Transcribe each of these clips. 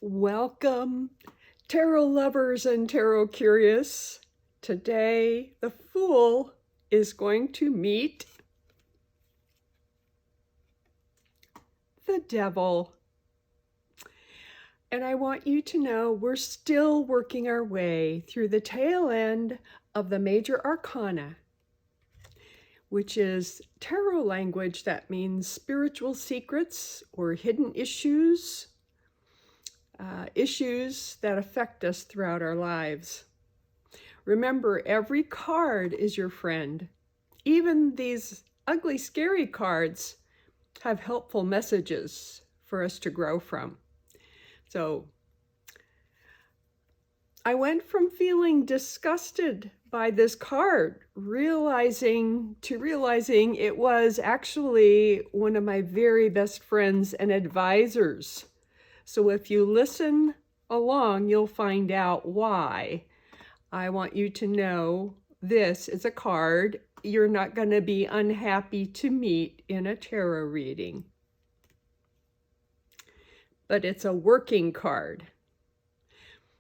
Welcome, tarot lovers and tarot curious. Today, the Fool is going to meet the Devil. And I want you to know we're still working our way through the tail end of the Major Arcana, which is tarot language that means spiritual secrets or hidden issues, issues that affect us throughout our lives. Remember, every card is your friend. Even these ugly, scary cards have helpful messages for us to grow from. So I went from feeling disgusted by this card, realizing it was actually one of my very best friends and advisors. So if you listen along, you'll find out why. I want you to know this is a card you're not going to be unhappy to meet in a tarot reading. But it's a working card.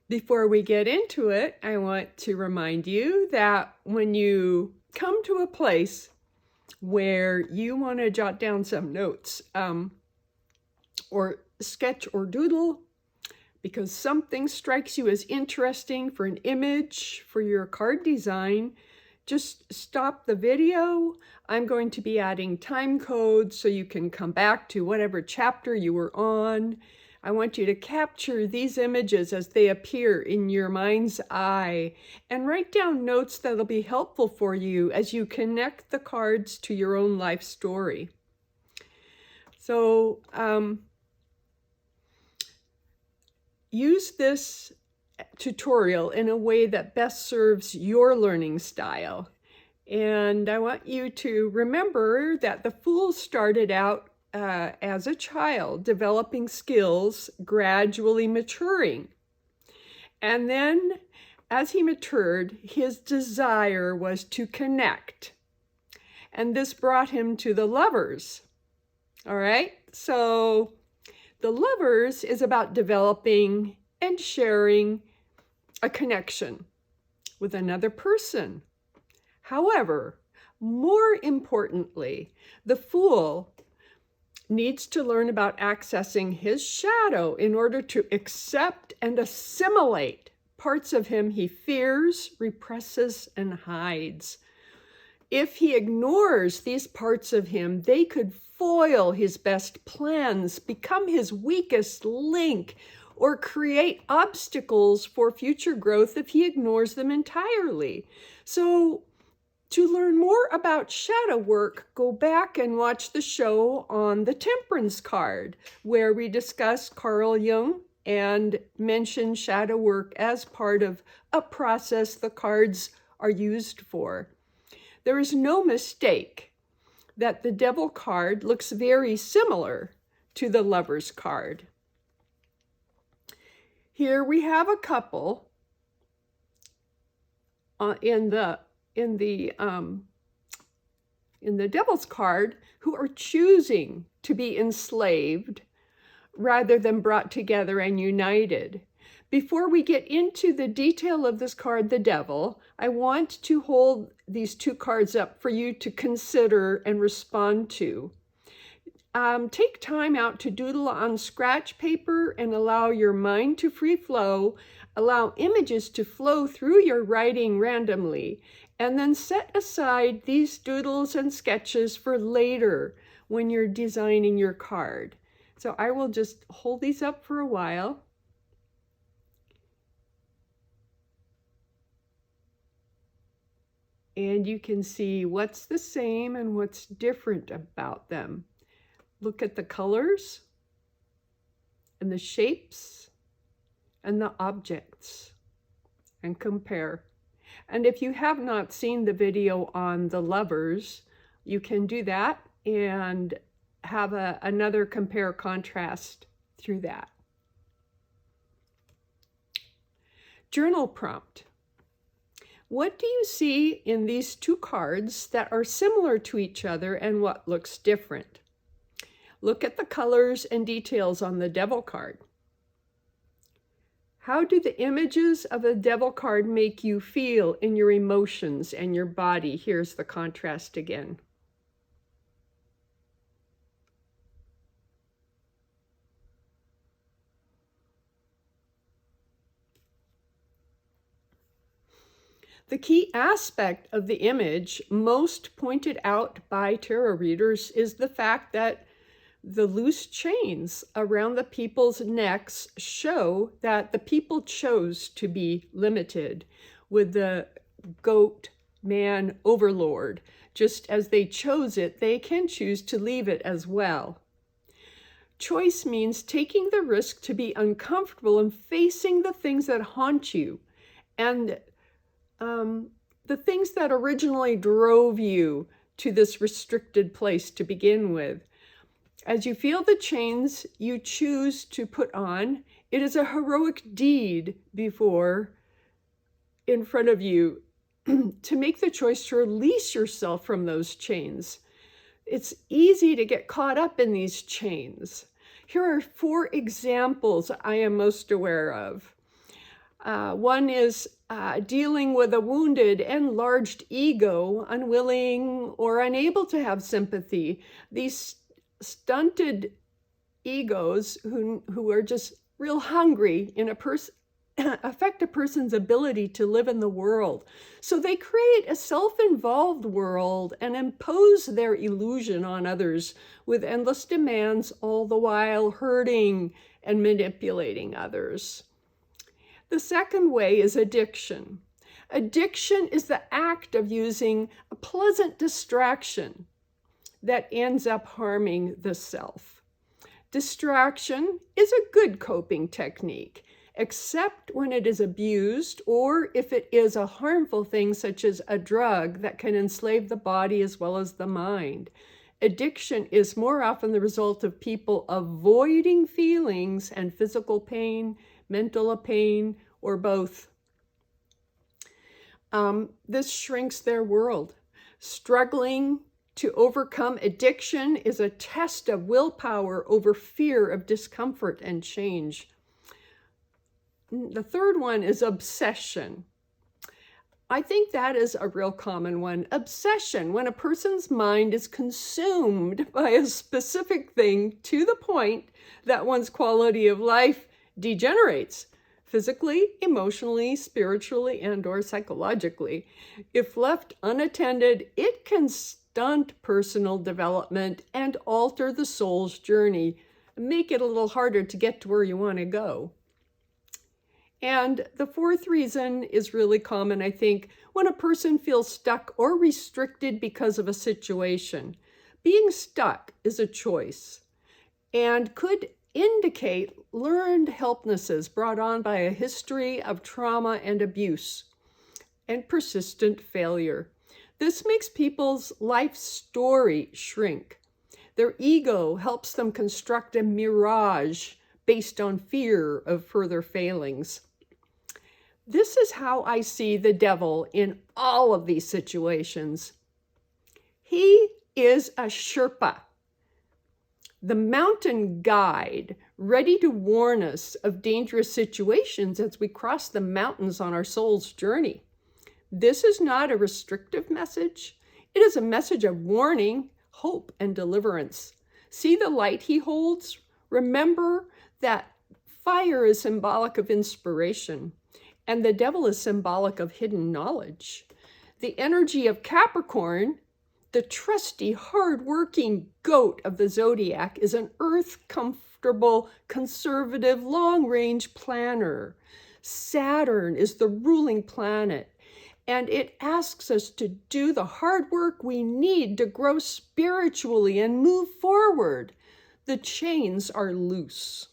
Before we get into it, I want to remind you that when you come to a place where you want to jot down some notes, or sketch or doodle, because something strikes you as interesting for an image for your card design, just stop the video. I'm going to be adding time codes so you can come back to whatever chapter you were on. I want you to capture these images as they appear in your mind's eye and write down notes that'll be helpful for you as you connect the cards to your own life story. So use this tutorial in a way that best serves your learning style. And I want you to remember that the Fool started out as a child, developing skills, gradually maturing. And then as he matured, his desire was to connect. And this brought him to the Lovers. All right, so the Lovers is about developing and sharing a connection with another person. However, more importantly, the Fool needs to learn about accessing his shadow in order to accept and assimilate parts of him he fears, represses, and hides. If he ignores these parts of him, they could foil his best plans, become his weakest link, or create obstacles for future growth if he ignores them entirely. So to learn more about shadow work, go back and watch the show on the Temperance Card, where we discuss Carl Jung and mention shadow work as part of a process the cards are used for. There is no mistake that the Devil card looks very similar to the Lover's card. Here we have a couple in the Devil's card who are choosing to be enslaved rather than brought together and united. Before we get into the detail of this card, the Devil, I want to hold these two cards up for you to consider and respond to. Take time out to doodle on scratch paper and allow your mind to free flow. Allow images to flow through your writing randomly, and then set aside these doodles and sketches for later when you're designing your card. So I will just hold these up for a while. And you can see what's the same and what's different about them. Look at the colors and the shapes and the objects and compare. And if you have not seen the video on the Lovers, you can do that and have another compare contrast through that. Journal prompt. What do you see in these two cards that are similar to each other and what looks different? Look at the colors and details on the Devil card. How do the images of the devil card make you feel in your emotions and your body? Here's the contrast again. The key aspect of the image, most pointed out by tarot readers, is the fact that the loose chains around the people's necks show that the people chose to be limited with the goat man overlord. Just as they chose it, they can choose to leave it as well. Choice means taking the risk to be uncomfortable and facing the things that haunt you and the things that originally drove you to this restricted place to begin with. As you feel the chains you choose to put on, it is a heroic deed in front of you to make the choice to release yourself from those chains. It's easy to get caught up in these chains. Here are 4 examples I am most aware of. One is dealing with a wounded, enlarged ego, unwilling or unable to have sympathy. These stunted egos who are just real hungry in affect a person's ability to live in the world. So they create a self-involved world and impose their illusion on others with endless demands, all the while hurting and manipulating others. The second way is addiction. Addiction is the act of using a pleasant distraction that ends up harming the self. Distraction is a good coping technique, except when it is abused or if it is a harmful thing such as a drug that can enslave the body as well as the mind. Addiction is more often the result of people avoiding feelings and physical pain, mental pain, or both. This shrinks their world. Struggling to overcome addiction is a test of willpower over fear of discomfort and change. The third one is obsession. I think that is a real common one. Obsession, when a person's mind is consumed by a specific thing to the point that one's quality of life degenerates physically, emotionally, spiritually, and/or psychologically. If left unattended, it can stunt personal development and alter the soul's journey, make it a little harder to get to where you want to go. And the fourth reason is really common, I think, when a person feels stuck or restricted because of a situation. Being stuck is a choice and could indicate learned helplessness brought on by a history of trauma and abuse and persistent failure. This makes people's life story shrink. Their ego helps them construct a mirage based on fear of further failings. This is how I see the devil in all of these situations. He is a Sherpa, the mountain guide, ready to warn us of dangerous situations as we cross the mountains on our soul's journey. This is not a restrictive message. It is a message of warning, hope, and deliverance. See the light he holds? Remember that fire is symbolic of inspiration, and the devil is symbolic of hidden knowledge. The energy of Capricorn, the trusty, hard-working goat of the zodiac, is an earth-comfortable, conservative, long-range planner. Saturn is the ruling planet, and it asks us to do the hard work we need to grow spiritually and move forward. The chains are loose.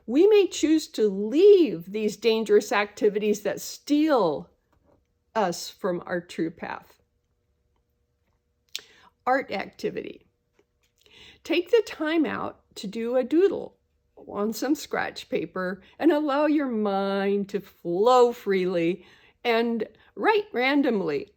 We may choose to leave these dangerous activities that steal us from our true path. Art activity. Take the time out to do a doodle on some scratch paper and allow your mind to flow freely and write randomly.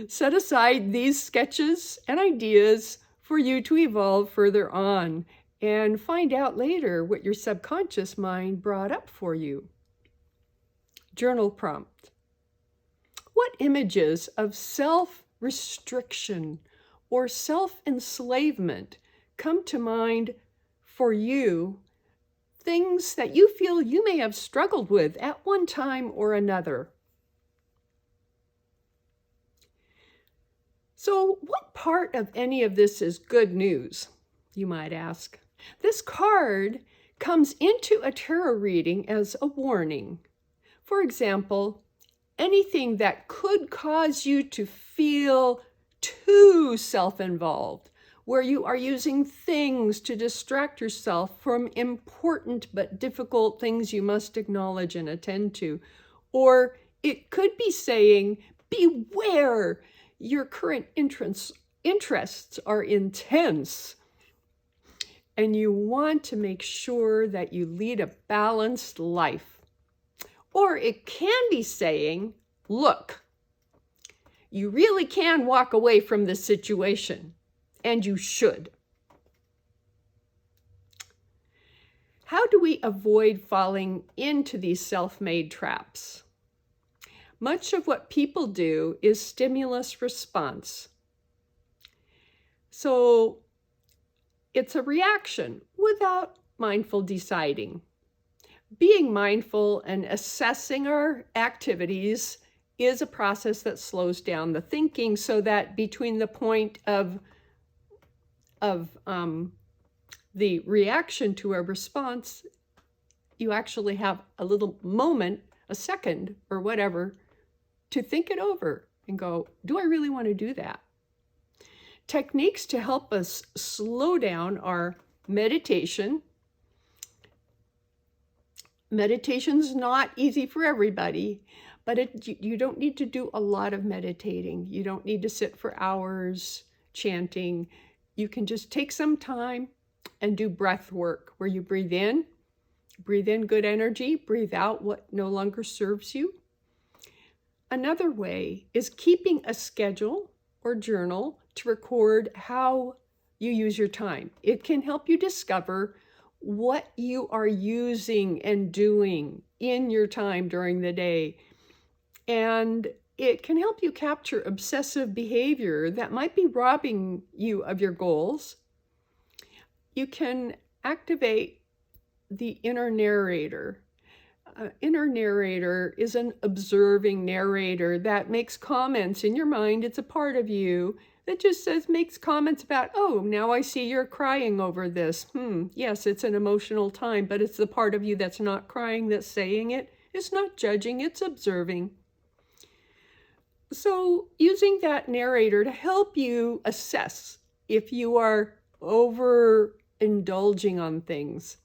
Set aside these sketches and ideas for you to evolve further on. and find out later what your subconscious mind brought up for you. Journal prompt. What images of self-restriction or self-enslavement come to mind for you? Things that you feel you may have struggled with at one time or another. So, what part of any of this is good news, you might ask? This card comes into a tarot reading as a warning. For example, anything that could cause you to feel too self-involved, where you are using things to distract yourself from important but difficult things you must acknowledge and attend to. Or it could be saying, beware, your current interests are intense, and you want to make sure that you lead a balanced life. Or it can be saying, look, you really can walk away from this situation, and you should. How do we avoid falling into these self-made traps? Much of what people do is stimulus response. So it's a reaction without mindful deciding. Being mindful and assessing our activities is a process that slows down the thinking so that between the point of the reaction to a response, you actually have a little moment, a second or whatever, to think it over and go, do I really want to do that? Techniques to help us slow down are meditation. Meditation's not easy for everybody, but you don't need to do a lot of meditating. You don't need to sit for hours chanting. You can just take some time and do breath work where you breathe in good energy, breathe out what no longer serves you. Another way is keeping a schedule or journal to record how you use your time. It can help you discover what you are using and doing in your time during the day. And it can help you capture obsessive behavior that might be robbing you of your goals. You can activate the inner narrator. Inner narrator is an observing narrator that makes comments in your mind. It's a part of you that just makes comments about, oh, now I see you're crying over this. Yes, it's an emotional time, but it's the part of you that's not crying that's saying it. It's not judging, it's observing. So using that narrator to help you assess if you are overindulging on things.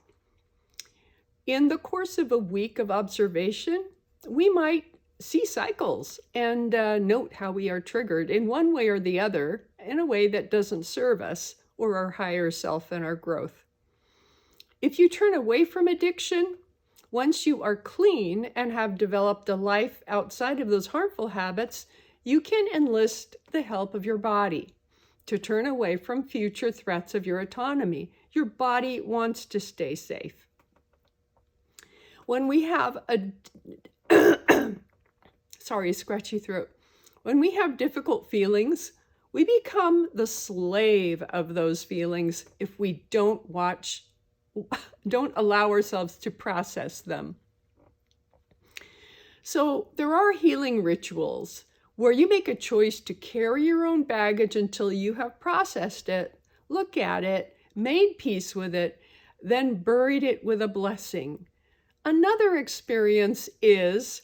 In the course of a week of observation, we might see cycles and note how we are triggered in one way or the other in a way that doesn't serve us or our higher self and our growth. If you turn away from addiction, once you are clean and have developed a life outside of those harmful habits, you can enlist the help of your body to turn away from future threats of your autonomy. Your body wants to stay safe. When we have scratchy throat. When we have difficult feelings, we become the slave of those feelings if we don't allow ourselves to process them. So there are healing rituals where you make a choice to carry your own baggage until you have processed it, look at it, made peace with it, then buried it with a blessing. Another experience is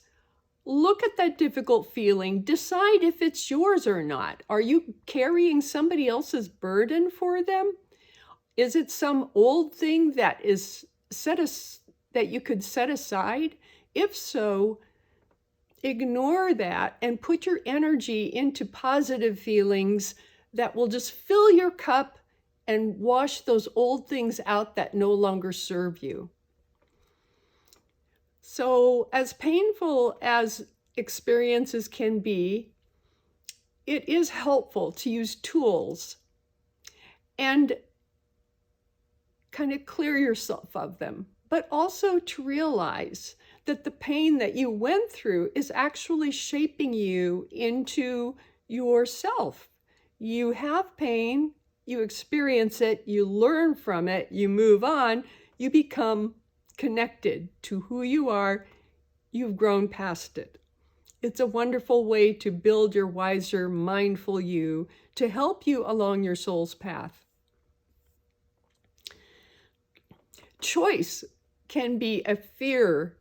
look at that difficult feeling, decide if it's yours or not. Are you carrying somebody else's burden for them? Is it some old thing that you could set aside? If so, ignore that and put your energy into positive feelings that will just fill your cup and wash those old things out that no longer serve you. So as painful as experiences can be, it is helpful to use tools. And kind of clear yourself of them, but also to realize that the pain that you went through is actually shaping you into yourself. You have pain, you experience it, you learn from it, you move on, you become connected to who you are, you've grown past it. It's a wonderful way to build your wiser, mindful you to help you along your soul's path. Choice can be a fear-based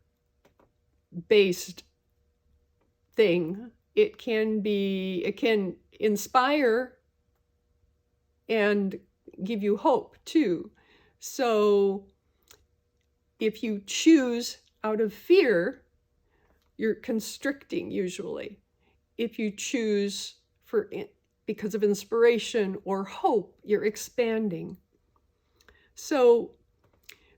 thing. It can inspire and give you hope too. So if you choose out of fear, you're constricting usually. If you choose because of inspiration or hope, you're expanding. So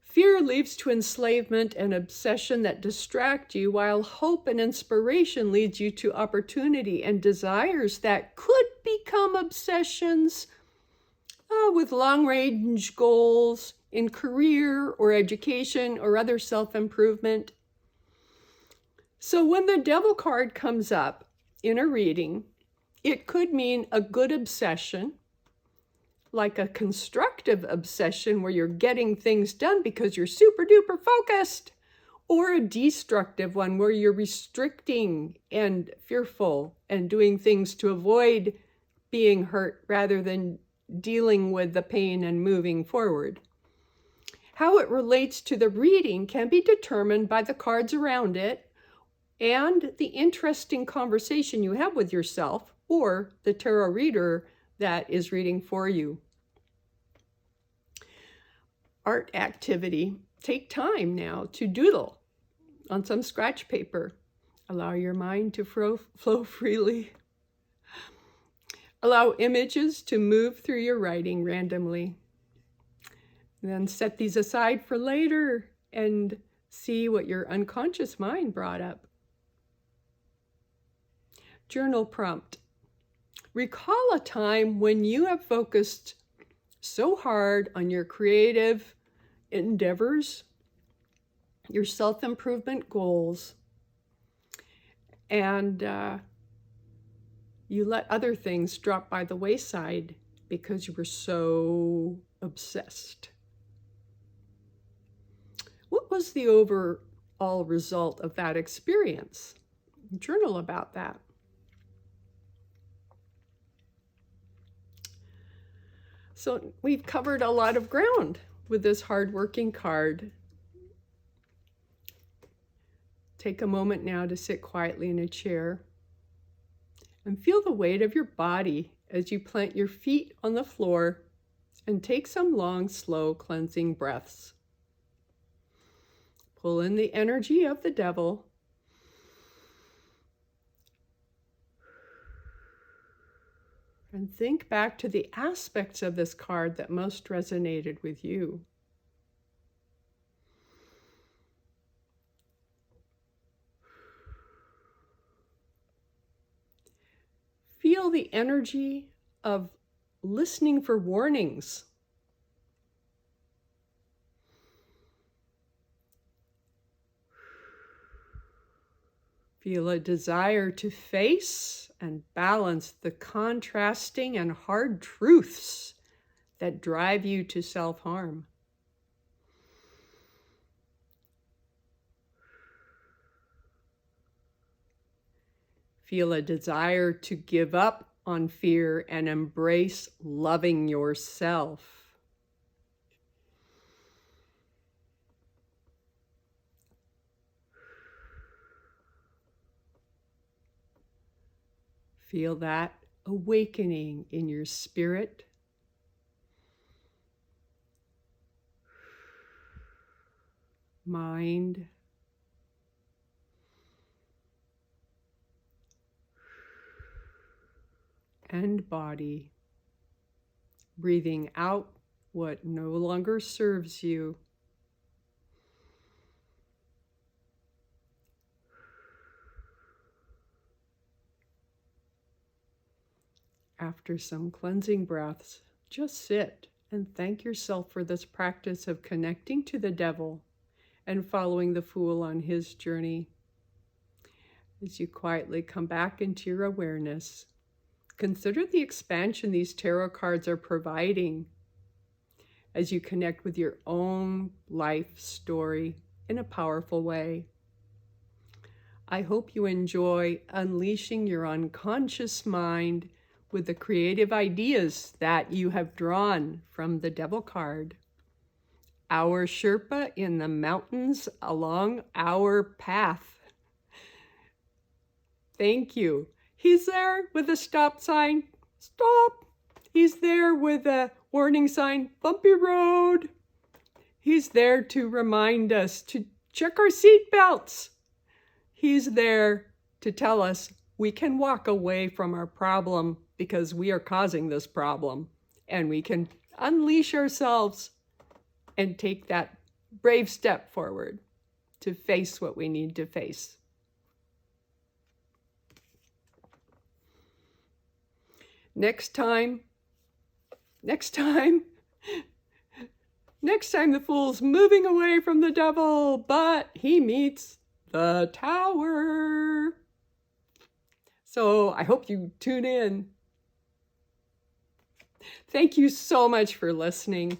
fear leads to enslavement and obsession that distract you, while hope and inspiration leads you to opportunity and desires that could become obsessions with long-range goals in career or education or other self-improvement. So when the Devil card comes up in a reading, it could mean a good obsession, like a constructive obsession where you're getting things done because you're super duper focused, or a destructive one where you're restricting and fearful and doing things to avoid being hurt rather than dealing with the pain and moving forward. How it relates to the reading can be determined by the cards around it and the interesting conversation you have with yourself or the tarot reader that is reading for you. Art activity. Take time now to doodle on some scratch paper. Allow your mind to flow freely. Allow images to move through your writing randomly. Then set these aside for later and see what your unconscious mind brought up. Journal prompt. Recall a time when you have focused so hard on your creative endeavors, your self-improvement goals, and you let other things drop by the wayside because you were so obsessed. What was the overall result of that experience? Journal about that. So we've covered a lot of ground with this hardworking card. Take a moment now to sit quietly in a chair and feel the weight of your body as you plant your feet on the floor and take some long, slow, cleansing breaths. Pull in the energy of the devil. And think back to the aspects of this card that most resonated with you. Feel the energy of listening for warnings. Feel a desire to face and balance the contrasting and hard truths that drive you to self-harm. Feel a desire to give up on fear and embrace loving yourself. Feel that awakening in your spirit. Mind. And body. Breathing out what no longer serves you. After some cleansing breaths, just sit And thank yourself for this practice of connecting to the devil and following the Fool on his journey. As you quietly come back into your awareness, consider the expansion these tarot cards are providing as you connect with your own life story in a powerful way. I hope you enjoy unleashing your unconscious mind with the creative ideas that you have drawn from the Devil card. Our Sherpa in the mountains along our path. Thank you. He's there with a stop sign. Stop. He's there with a warning sign. Bumpy road. He's there to remind us to check our seat belts. He's there to tell us we can walk away from our problem because we are causing this problem, and we can unleash ourselves and take that brave step forward to face what we need to face. Next time the Fool's moving away from the devil, but he meets the tower. So I hope you tune in. Thank you so much for listening.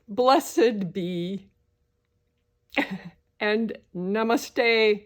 Blessed be and Namaste.